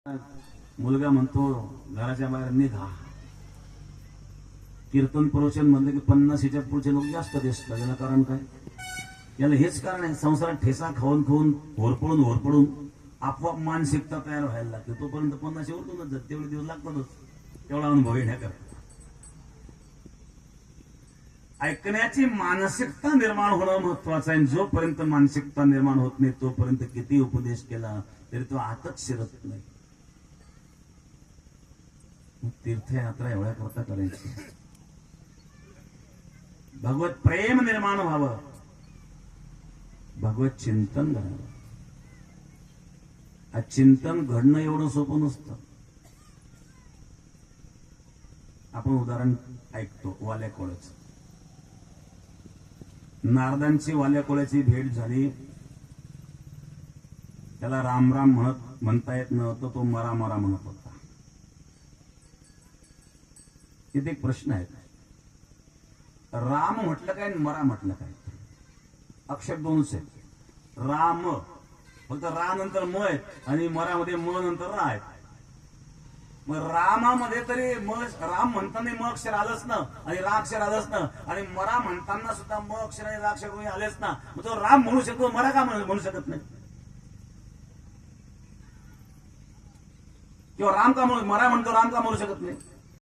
मुलगा म्हणतो घराच्या बाहेर निघा. कीर्तन प्रवचन म्हणलं की 50च्या पुढचे लोक जास्त दिसतात. याला कारण काय? याला हेच कारण आहे, संसारात ठेसा खाऊन खाऊन होरपळून आपोआप मानसिकता तयार व्हायला लागते. तोपर्यंत 50 उरतूनच जात, तेवढे दिवस लागतातच तेवढा अनुभव येण्याकरता. ऐकण्याची मानसिकता निर्माण होणं महत्वाचं आहे. जोपर्यंत मानसिकता निर्माण होत नाही तोपर्यंत किती उपदेश केला तरी तो आतच शिरत नाही. तीर्थयात्रा एवढ्या करता करायची, भगवत प्रेम निर्माण व्हावं, भगवत चिंतन घडावं. आज चिंतन घडणं एवढं सोपं नसतं. आपण उदाहरण ऐकतो वाल्या कोळ्याचं. नारदांची वाल्या कोळ्याची भेट झाली. त्याला राम राम म्हणता येत नव्हतं, तो मरा मरा म्हणत होता. इथे एक प्रश्न आहे, राम म्हटलं काय मरा म्हटलं काय? अक्षर दोनच आहेत. राम फक्त रा नंतर म आहे आणि मरामध्ये म नंतर रा आहे. मग रामामध्ये तरी म राम म्हणताना म अक्षर आलंच ना आणि रा अक्षर आलंच ना, आणि मरा म्हणताना सुद्धा म अक्षर आणि रा अक्षर आलेच ना. मग तो राम म्हणू शकतो, मरा का म्हणू शकत नाही? किंवा राम का म्हणू, मरा म्हणतो राम का म्हणू शकत नाही?